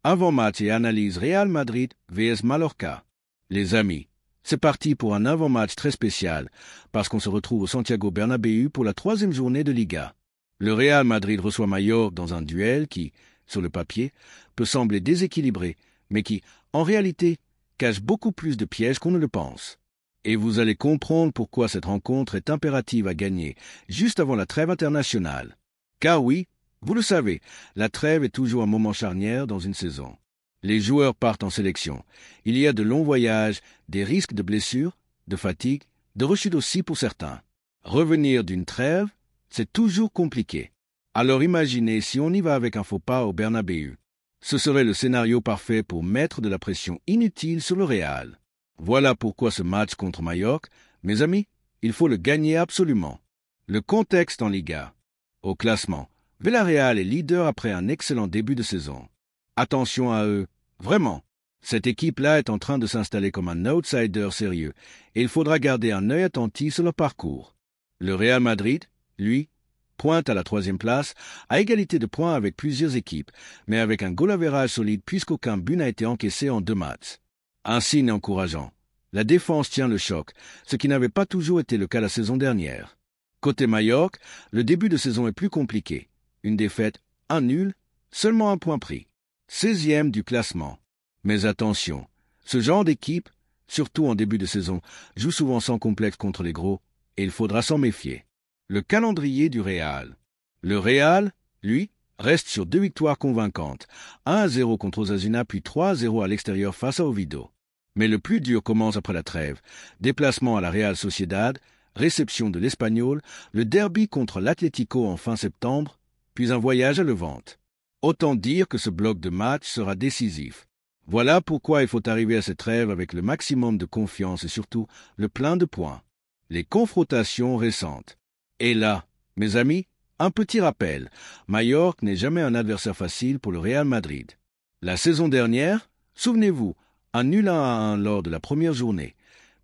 Avant-match et analyse Real Madrid vs Mallorca. Les amis, c'est parti pour un avant-match très spécial, parce qu'on se retrouve au Santiago Bernabéu pour la 3e journée de Liga. Le Real Madrid reçoit Mallorca dans un duel qui, sur le papier, peut sembler déséquilibré, mais qui, en réalité, cache beaucoup plus de pièges qu'on ne le pense. Et vous allez comprendre pourquoi cette rencontre est impérative à gagner, juste avant la trêve internationale. Car oui, vous le savez, la trêve est toujours un moment charnière dans une saison. Les joueurs partent en sélection. Il y a de longs voyages, des risques de blessures, de fatigue, de rechute aussi pour certains. Revenir d'une trêve, c'est toujours compliqué. Alors imaginez si on y va avec un faux pas au Bernabéu. Ce serait le scénario parfait pour mettre de la pression inutile sur le Real. Voilà pourquoi ce match contre Mallorca, mes amis, il faut le gagner absolument. Le contexte en Liga. Au classement, Villarreal est leader après un excellent début de saison. Attention à eux, vraiment. Cette équipe-là est en train de s'installer comme un outsider sérieux et il faudra garder un œil attentif sur leur parcours. Le Real Madrid, lui, pointe à la 3e place, à égalité de points avec plusieurs équipes, mais avec un goal average solide puisqu'aucun but n'a été encaissé en 2 matchs. Un signe encourageant. La défense tient le choc, ce qui n'avait pas toujours été le cas la saison dernière. Côté Mallorca, le début de saison est plus compliqué. Une défaite, un nul, seulement un point pris. 16e du classement. Mais attention, ce genre d'équipe, surtout en début de saison, joue souvent sans complexe contre les gros, et il faudra s'en méfier. Le calendrier du Real. Le Real, lui, reste sur 2 victoires convaincantes, 1-0 contre Osasuna puis 3-0 à l'extérieur face à Oviedo. Mais le plus dur commence après la trêve. Déplacement à la Real Sociedad, réception de l'Espagnol, le derby contre l'Atlético en fin septembre, puis un voyage à Levante. Autant dire que ce bloc de match sera décisif. Voilà pourquoi il faut arriver à cette trêve avec le maximum de confiance et surtout le plein de points. Les confrontations récentes. Et là, mes amis, un petit rappel, Mallorca n'est jamais un adversaire facile pour le Real Madrid. La saison dernière, souvenez-vous, un nul 1-1 lors de la première journée,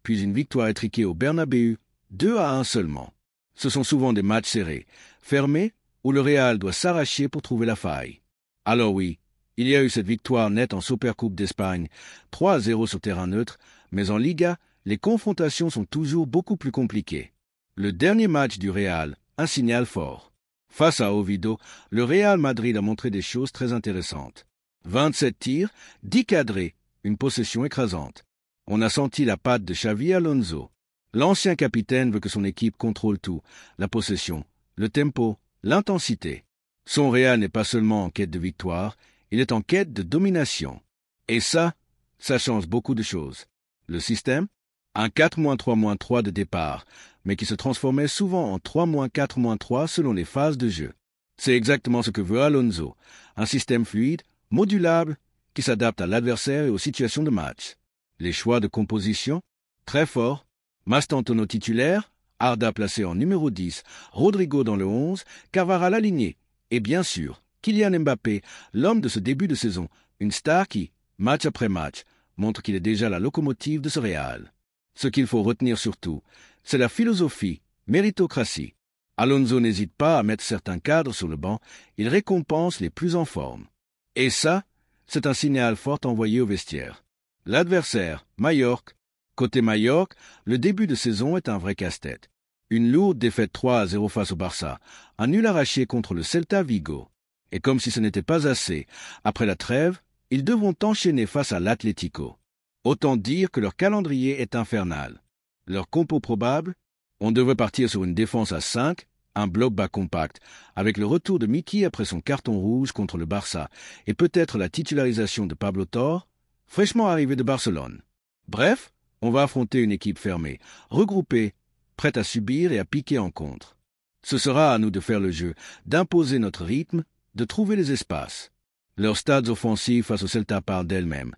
puis une victoire étriquée au Bernabéu, 2-1 seulement. Ce sont souvent des matchs serrés, fermés, où le Real doit s'arracher pour trouver la faille. Alors oui, il y a eu cette victoire nette en Supercoupe d'Espagne, 3-0 sur terrain neutre, mais en Liga, les confrontations sont toujours beaucoup plus compliquées. Le dernier match du Real, un signal fort. Face à Oviedo, le Real Madrid a montré des choses très intéressantes. 27 tirs, 10 cadrés, une possession écrasante. On a senti la patte de Xavi Alonso. L'ancien capitaine veut que son équipe contrôle tout, la possession, le tempo, l'intensité. Son Real n'est pas seulement en quête de victoire, il est en quête de domination. Et ça change beaucoup de choses. Le système, un 4-3-3 de départ, mais qui se transformait souvent en 3-4-3 selon les phases de jeu. C'est exactement ce que veut Alonso, un système fluide, modulable, qui s'adapte à l'adversaire et aux situations de match. Les choix de composition, très forts, Mastantuono titulaire, Arda placé en numéro 10, Rodrigo dans le 11, Carvajal aligné, et bien sûr, Kylian Mbappé, l'homme de ce début de saison, une star qui, match après match, montre qu'il est déjà la locomotive de ce Real. Ce qu'il faut retenir surtout, c'est la philosophie, méritocratie. Alonso n'hésite pas à mettre certains cadres sur le banc, il récompense les plus en forme. Et ça, c'est un signal fort envoyé au vestiaire. L'adversaire, Mallorca. Côté Mallorca, le début de saison est un vrai casse-tête. Une lourde défaite 3-0 face au Barça, un nul arraché contre le Celta Vigo. Et comme si ce n'était pas assez, après la trêve, ils devront enchaîner face à l'Atlético. Autant dire que leur calendrier est infernal. Leur compo probable, on devrait partir sur une défense à 5, un bloc bas compact, avec le retour de Mickey après son carton rouge contre le Barça, et peut-être la titularisation de Pablo Torre, fraîchement arrivé de Barcelone. Bref, on va affronter une équipe fermée, regroupée, prête à subir et à piquer en contre. Ce sera à nous de faire le jeu, d'imposer notre rythme, de trouver les espaces. Leurs stats offensifs face au Celta parlent d'elles-mêmes.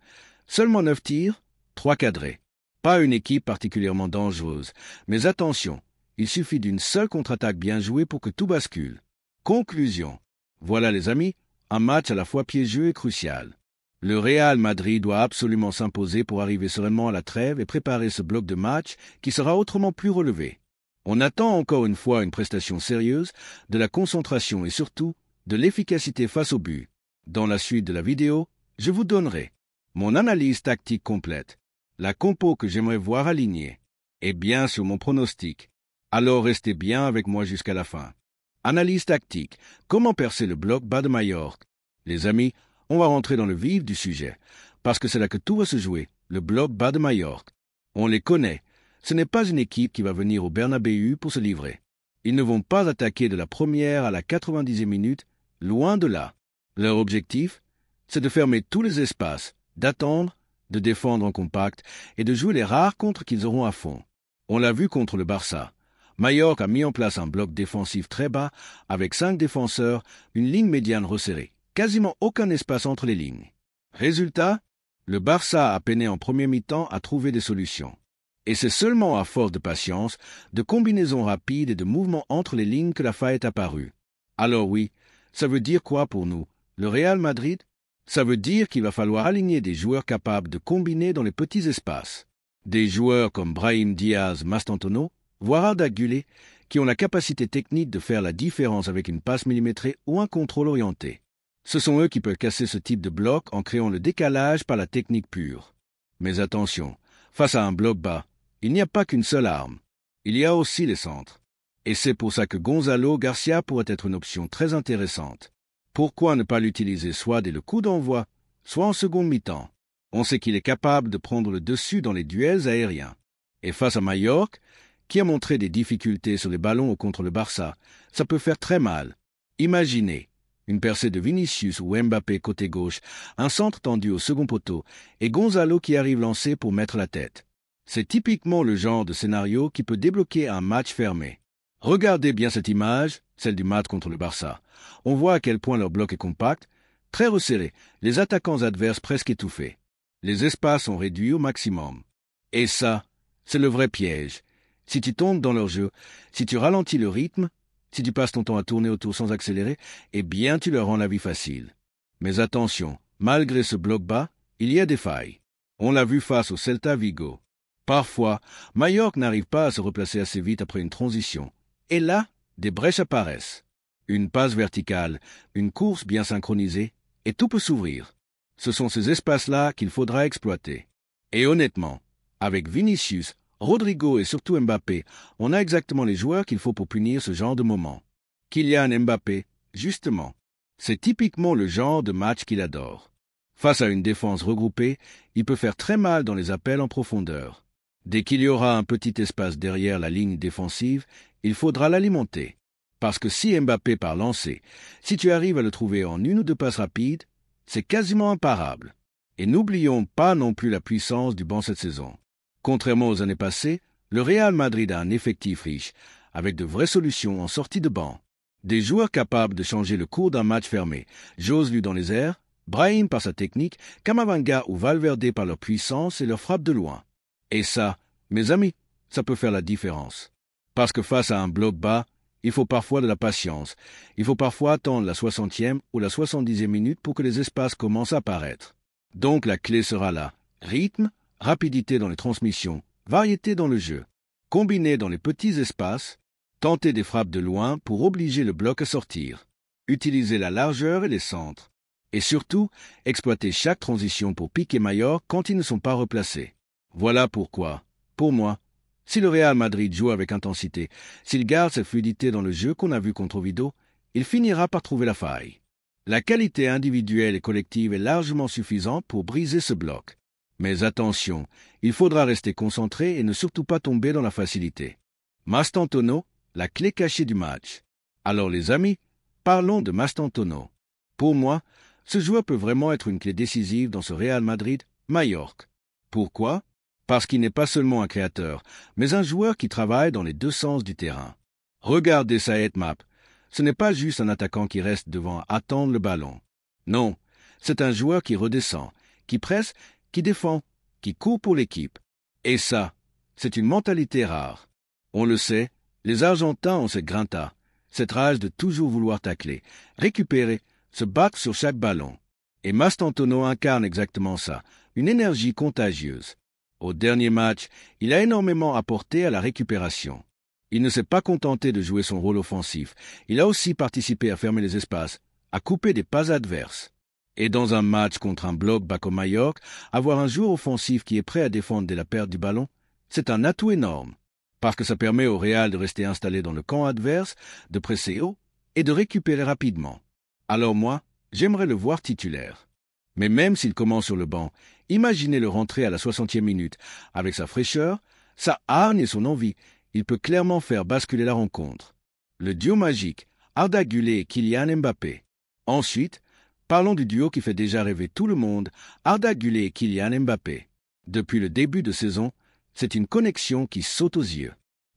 Seulement 9 tirs, 3 cadrés. Pas une équipe particulièrement dangereuse, mais attention, il suffit d'une seule contre-attaque bien jouée pour que tout bascule. Conclusion. Voilà les amis, un match à la fois piégeux et crucial. Le Real Madrid doit absolument s'imposer pour arriver sereinement à la trêve et préparer ce bloc de match qui sera autrement plus relevé. On attend encore une fois une prestation sérieuse, de la concentration et surtout de l'efficacité face au but. Dans la suite de la vidéo, je vous donnerai mon analyse tactique complète, la compo que j'aimerais voir alignée, et bien sûr mon pronostic. Alors restez bien avec moi jusqu'à la fin. Analyse tactique. Comment percer le bloc bas de Majorque? Les amis, on va rentrer dans le vif du sujet, parce que c'est là que tout va se jouer, le bloc bas de Majorque. On les connaît. Ce n'est pas une équipe qui va venir au Bernabéu pour se livrer. Ils ne vont pas attaquer de la première à la 90e minute, loin de là. Leur objectif, c'est de fermer tous les espaces, d'attendre, de défendre en compact et de jouer les rares contres qu'ils auront à fond. On l'a vu contre le Barça. Majorque a mis en place un bloc défensif très bas, avec 5 défenseurs, une ligne médiane resserrée, quasiment aucun espace entre les lignes. Résultat, le Barça a peiné en premier mi-temps à trouver des solutions. Et c'est seulement à force de patience, de combinaisons rapides et de mouvements entre les lignes que la faille est apparue. Alors oui, ça veut dire quoi pour nous? Le Real Madrid? Ça veut dire qu'il va falloir aligner des joueurs capables de combiner dans les petits espaces. Des joueurs comme Brahim Diaz, Mastantuono, voire Arda Güler, qui ont la capacité technique de faire la différence avec une passe millimétrée ou un contrôle orienté. Ce sont eux qui peuvent casser ce type de bloc en créant le décalage par la technique pure. Mais attention, face à un bloc bas, il n'y a pas qu'une seule arme. Il y a aussi les centres. Et c'est pour ça que Gonzalo Garcia pourrait être une option très intéressante. Pourquoi ne pas l'utiliser soit dès le coup d'envoi, soit en seconde mi-temps? On sait qu'il est capable de prendre le dessus dans les duels aériens. Et face à Majorque, qui a montré des difficultés sur les ballons contre le Barça, ça peut faire très mal. Imaginez une percée de Vinicius ou Mbappé côté gauche, un centre tendu au second poteau et Gonzalo qui arrive lancé pour mettre la tête. C'est typiquement le genre de scénario qui peut débloquer un match fermé. Regardez bien cette image, celle du match contre le Barça. On voit à quel point leur bloc est compact, très resserré, les attaquants adverses presque étouffés. Les espaces sont réduits au maximum. Et ça, c'est le vrai piège. Si tu tombes dans leur jeu, si tu ralentis le rythme, si tu passes ton temps à tourner autour sans accélérer, eh bien tu leur rends la vie facile. Mais attention, malgré ce bloc bas, il y a des failles. On l'a vu face au Celta Vigo. Parfois, Majorque n'arrive pas à se replacer assez vite après une transition. Et là, des brèches apparaissent. Une passe verticale, une course bien synchronisée, et tout peut s'ouvrir. Ce sont ces espaces-là qu'il faudra exploiter. Et honnêtement, avec Vinicius, Rodrigo et surtout Mbappé, on a exactement les joueurs qu'il faut pour punir ce genre de moment. Kylian Mbappé, justement, c'est typiquement le genre de match qu'il adore. Face à une défense regroupée, il peut faire très mal dans les appels en profondeur. Dès qu'il y aura un petit espace derrière la ligne défensive, il faudra l'alimenter. Parce que si Mbappé part lancer, si tu arrives à le trouver en une ou deux passes rapides, c'est quasiment imparable. Et n'oublions pas non plus la puissance du banc cette saison. Contrairement aux années passées, le Real Madrid a un effectif riche, avec de vraies solutions en sortie de banc. Des joueurs capables de changer le cours d'un match fermé, Joselu dans les airs, Brahim par sa technique, Camavinga ou Valverde par leur puissance et leur frappe de loin. Et ça, mes amis, ça peut faire la différence. Parce que face à un bloc bas, il faut parfois de la patience. Il faut parfois attendre la 60e ou la 70e minute pour que les espaces commencent à apparaître. Donc la clé sera là. Rythme, rapidité dans les transmissions, variété dans le jeu. Combiner dans les petits espaces, tenter des frappes de loin pour obliger le bloc à sortir. Utiliser la largeur et les centres. Et surtout, exploiter chaque transition pour piquer Majorque quand ils ne sont pas replacés. Voilà pourquoi, pour moi, si le Real Madrid joue avec intensité, s'il garde cette fluidité dans le jeu qu'on a vu contre Oviedo, il finira par trouver la faille. La qualité individuelle et collective est largement suffisante pour briser ce bloc. Mais attention, il faudra rester concentré et ne surtout pas tomber dans la facilité. Mastantuono, la clé cachée du match. Alors les amis, parlons de Mastantuono. Pour moi, ce joueur peut vraiment être une clé décisive dans ce Real Madrid-Majorque. Pourquoi ? Parce qu'il n'est pas seulement un créateur, mais un joueur qui travaille dans les deux sens du terrain. Regardez sa headmap. Ce n'est pas juste un attaquant qui reste devant à attendre le ballon. Non, c'est un joueur qui redescend, qui presse, qui défend, qui court pour l'équipe. Et ça, c'est une mentalité rare. On le sait, les Argentins ont cette grinta, cette rage de toujours vouloir tacler, récupérer, se battre sur chaque ballon. Et Mastantuono incarne exactement ça, une énergie contagieuse. Au dernier match, il a énormément apporté à la récupération. Il ne s'est pas contenté de jouer son rôle offensif, il a aussi participé à fermer les espaces, à couper des passes adverses. Et dans un match contre un bloc bas comme Majorque, avoir un joueur offensif qui est prêt à défendre dès la perte du ballon, c'est un atout énorme. Parce que ça permet au Real de rester installé dans le camp adverse, de presser haut et de récupérer rapidement. Alors moi, j'aimerais le voir titulaire. Mais même s'il commence sur le banc, imaginez le rentrer à la 60e minute. Avec sa fraîcheur, sa hargne et son envie, il peut clairement faire basculer la rencontre. Le duo magique, Arda Güler et Kylian Mbappé. Ensuite, parlons du duo qui fait déjà rêver tout le monde, Arda Güler et Kylian Mbappé. Depuis le début de saison, c'est une connexion qui saute aux yeux.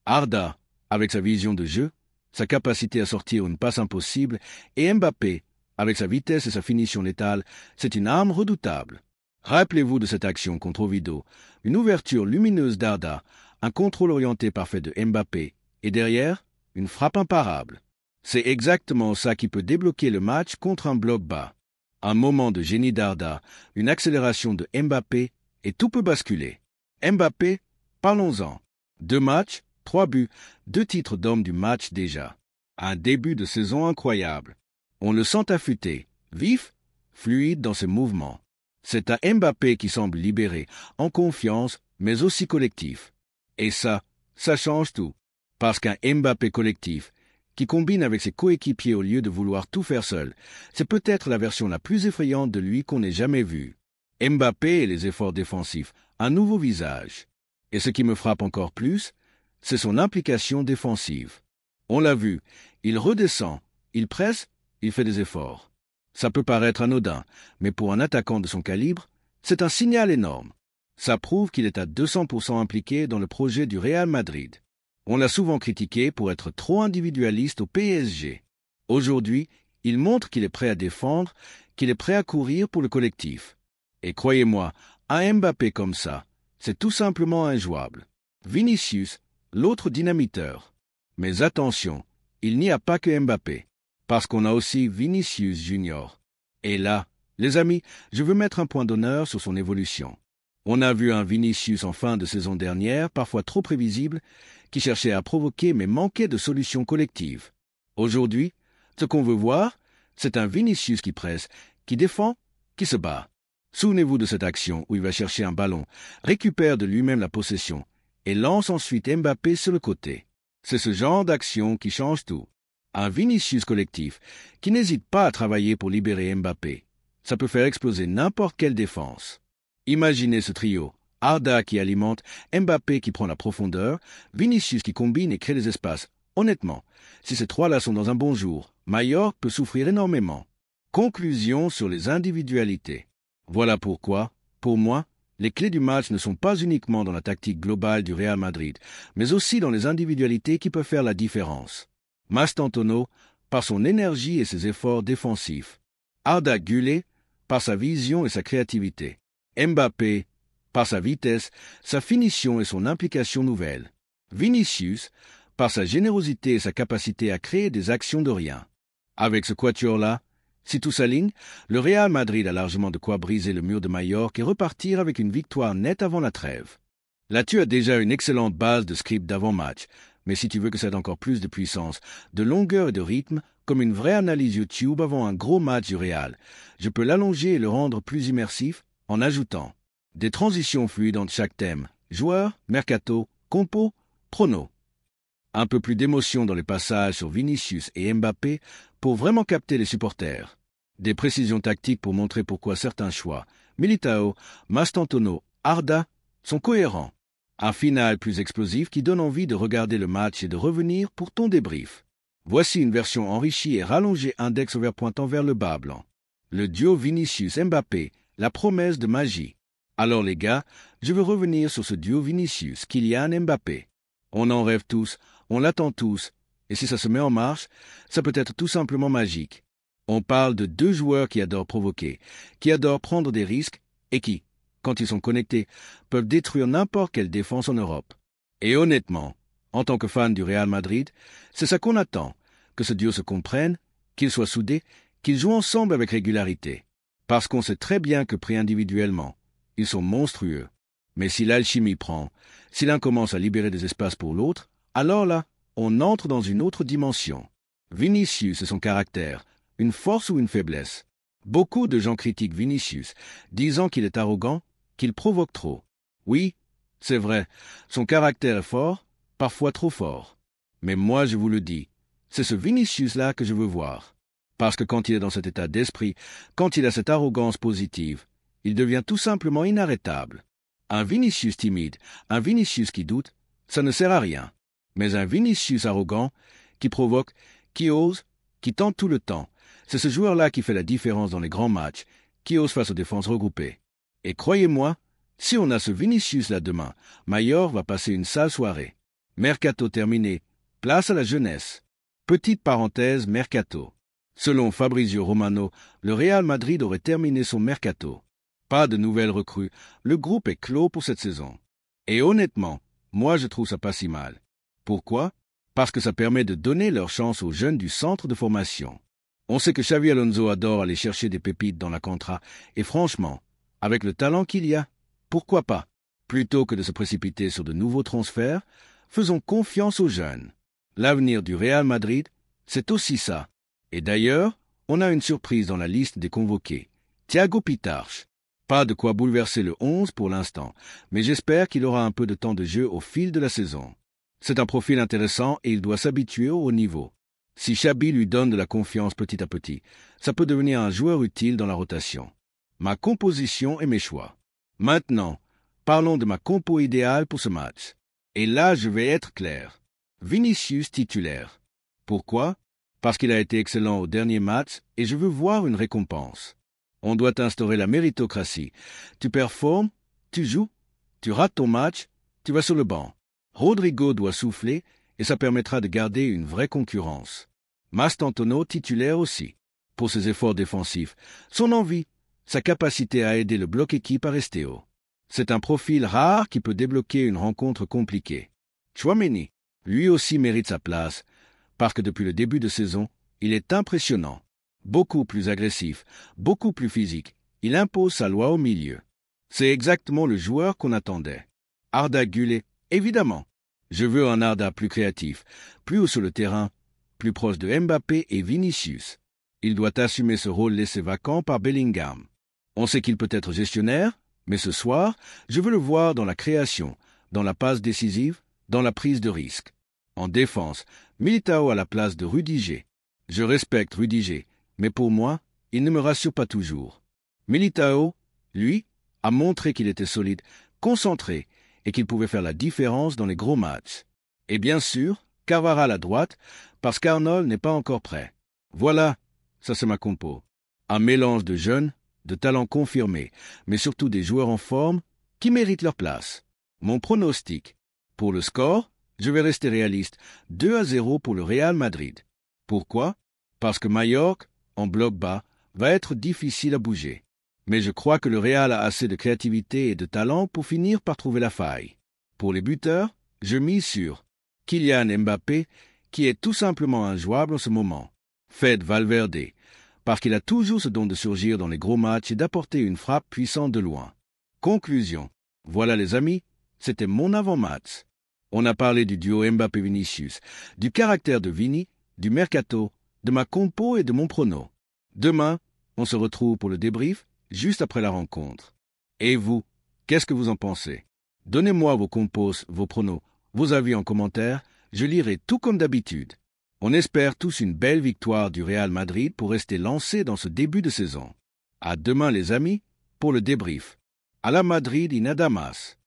Arda, avec sa vision de jeu, sa capacité à sortir une passe impossible, et Mbappé, avec sa vitesse et sa finition létale, c'est une arme redoutable. Rappelez-vous de cette action contre Oviedo, une ouverture lumineuse d'Arda, un contrôle orienté parfait de Mbappé, et derrière, une frappe imparable. C'est exactement ça qui peut débloquer le match contre un bloc bas. Un moment de génie d'Arda, une accélération de Mbappé, et tout peut basculer. Mbappé, parlons-en. 2 matchs, 3 buts, 2 titres d'homme du match déjà. Un début de saison incroyable. On le sent affûté, vif, fluide dans ses mouvements. C'est un Mbappé qui semble libéré, en confiance, mais aussi collectif. Et ça change tout. Parce qu'un Mbappé collectif, qui combine avec ses coéquipiers au lieu de vouloir tout faire seul, c'est peut-être la version la plus effrayante de lui qu'on ait jamais vue. Mbappé et les efforts défensifs, un nouveau visage. Et ce qui me frappe encore plus, c'est son implication défensive. On l'a vu, il redescend, il presse, il fait des efforts. Ça peut paraître anodin, mais pour un attaquant de son calibre, c'est un signal énorme. Ça prouve qu'il est à 200% impliqué dans le projet du Real Madrid. On l'a souvent critiqué pour être trop individualiste au PSG. Aujourd'hui, il montre qu'il est prêt à défendre, qu'il est prêt à courir pour le collectif. Et croyez-moi, un Mbappé comme ça, c'est tout simplement injouable. Vinicius, l'autre dynamiteur. Mais attention, il n'y a pas que Mbappé, parce qu'on a aussi Vinicius Junior. Et là, les amis, je veux mettre un point d'honneur sur son évolution. On a vu un Vinicius en fin de saison dernière, parfois trop prévisible, qui cherchait à provoquer mais manquait de solutions collectives. Aujourd'hui, ce qu'on veut voir, c'est un Vinicius qui presse, qui défend, qui se bat. Souvenez-vous de cette action où il va chercher un ballon, récupère de lui-même la possession et lance ensuite Mbappé sur le côté. C'est ce genre d'action qui change tout. Un Vinicius collectif qui n'hésite pas à travailler pour libérer Mbappé. Ça peut faire exploser n'importe quelle défense. Imaginez ce trio. Arda qui alimente, Mbappé qui prend la profondeur, Vinicius qui combine et crée des espaces. Honnêtement, si ces trois-là sont dans un bon jour, Majorque peut souffrir énormément. Conclusion sur les individualités. Voilà pourquoi, pour moi, les clés du match ne sont pas uniquement dans la tactique globale du Real Madrid, mais aussi dans les individualités qui peuvent faire la différence. Mastantuono, par son énergie et ses efforts défensifs. Arda Güler, par sa vision et sa créativité. Mbappé, par sa vitesse, sa finition et son implication nouvelle. Vinicius, par sa générosité et sa capacité à créer des actions de rien. Avec ce quatuor-là, si tout s'aligne, le Real Madrid a largement de quoi briser le mur de Majorque et repartir avec une victoire nette avant la trêve. Là, tu as déjà une excellente base de script d'avant-match, mais si tu veux que ça ait encore plus de puissance, de longueur et de rythme, comme une vraie analyse YouTube avant un gros match du Real, je peux l'allonger et le rendre plus immersif en ajoutant des transitions fluides entre chaque thème, joueur, mercato, compo, prono. Un peu plus d'émotion dans les passages sur Vinicius et Mbappé pour vraiment capter les supporters. Des précisions tactiques pour montrer pourquoi certains choix, Militao, Mastantuono, Arda, sont cohérents. Un final plus explosif qui donne envie de regarder le match et de revenir pour ton débrief. Voici une version enrichie et rallongée index over pointant vers le bas blanc. Le duo Vinicius-Mbappé, la promesse de magie. Alors les gars, je veux revenir sur ce duo Vinicius-Kylian Mbappé. On en rêve tous, on l'attend tous, et si ça se met en marche, ça peut être tout simplement magique. On parle de deux joueurs qui adorent provoquer, qui adorent prendre des risques, et qui, quand ils sont connectés, peuvent détruire n'importe quelle défense en Europe. Et honnêtement, en tant que fan du Real Madrid, c'est ça qu'on attend, que ce duo se comprenne, qu'ils soient soudés, qu'ils jouent ensemble avec régularité. Parce qu'on sait très bien que pris individuellement, ils sont monstrueux. Mais si l'alchimie prend, si l'un commence à libérer des espaces pour l'autre, alors là, on entre dans une autre dimension. Vinicius et son caractère, une force ou une faiblesse. Beaucoup de gens critiquent Vinicius, disant qu'il est arrogant, qu'il provoque trop. Oui, c'est vrai, son caractère est fort, parfois trop fort. Mais moi, je vous le dis, c'est ce Vinicius-là que je veux voir. Parce que quand il est dans cet état d'esprit, quand il a cette arrogance positive, il devient tout simplement inarrêtable. Un Vinicius timide, un Vinicius qui doute, ça ne sert à rien. Mais un Vinicius arrogant, qui provoque, qui ose, qui tente tout le temps, c'est ce joueur-là qui fait la différence dans les grands matchs, qui ose face aux défenses regroupées. Et croyez-moi, si on a ce Vinicius-là demain, Mayor va passer une sale soirée. Mercato terminé, place à la jeunesse. Petite parenthèse, Mercato. Selon Fabrizio Romano, le Real Madrid aurait terminé son Mercato. Pas de nouvelles recrues, le groupe est clos pour cette saison. Et honnêtement, moi je trouve ça pas si mal. Pourquoi? Parce que ça permet de donner leur chance aux jeunes du centre de formation. On sait que Xavi Alonso adore aller chercher des pépites dans la Contra, et franchement, avec le talent qu'il y a, pourquoi pas? Plutôt que de se précipiter sur de nouveaux transferts, faisons confiance aux jeunes. L'avenir du Real Madrid, c'est aussi ça. Et d'ailleurs, on a une surprise dans la liste des convoqués. Thiago Pitarch. Pas de quoi bouleverser le 11 pour l'instant, mais j'espère qu'il aura un peu de temps de jeu au fil de la saison. C'est un profil intéressant et il doit s'habituer au haut niveau. Si Xabi lui donne de la confiance petit à petit, ça peut devenir un joueur utile dans la rotation. Ma composition et mes choix. Maintenant, parlons de ma compo idéale pour ce match. Et là, je vais être clair. Vinicius titulaire. Pourquoi? Parce qu'il a été excellent au dernier match et je veux voir une récompense. On doit instaurer la méritocratie. Tu performes, tu joues, tu rates ton match, tu vas sur le banc. Rodrigo doit souffler et ça permettra de garder une vraie concurrence. Mastantuono titulaire aussi, pour ses efforts défensifs, son envie, sa capacité à aider le bloc équipe à rester haut. C'est un profil rare qui peut débloquer une rencontre compliquée. Tchouaméni, lui aussi mérite sa place, parce que depuis le début de saison, il est impressionnant. Beaucoup plus agressif, beaucoup plus physique, il impose sa loi au milieu. C'est exactement le joueur qu'on attendait. Arda Güler, évidemment. Je veux un Arda plus créatif, plus haut sur le terrain, plus proche de Mbappé et Vinicius. Il doit assumer ce rôle laissé vacant par Bellingham. On sait qu'il peut être gestionnaire, mais ce soir, je veux le voir dans la création, dans la passe décisive, dans la prise de risque. En défense, Militao à la place de Rudiger. Je respecte Rudiger, mais pour moi, il ne me rassure pas toujours. Militao, lui, a montré qu'il était solide, concentré, et qu'il pouvait faire la différence dans les gros matchs. Et bien sûr, Carvajal à droite, parce qu'Arnold n'est pas encore prêt. Voilà, ça c'est ma compo. Un mélange de jeunes, de talents confirmés, mais surtout des joueurs en forme qui méritent leur place. Mon pronostic. Pour le score, je vais rester réaliste. 2-0 pour le Real Madrid. Pourquoi? Parce que Mallorca, en bloc bas, va être difficile à bouger. Mais je crois que le Real a assez de créativité et de talent pour finir par trouver la faille. Pour les buteurs, je mise sur Kylian Mbappé, qui est tout simplement injouable en ce moment. Fede Valverde, parce qu'il a toujours ce don de surgir dans les gros matchs et d'apporter une frappe puissante de loin. Conclusion. Voilà les amis, c'était mon avant-match. On a parlé du duo Mbappé-Vinicius, du caractère de Vini, du mercato, de ma compo et de mon prono. Demain, on se retrouve pour le débrief, juste après la rencontre. Et vous, qu'est-ce que vous en pensez? Donnez-moi vos compos, vos pronos, vos avis en commentaire, je lirai tout comme d'habitude. On espère tous une belle victoire du Real Madrid pour rester lancé dans ce début de saison. À demain les amis, pour le débrief. À la Madrid y nada más.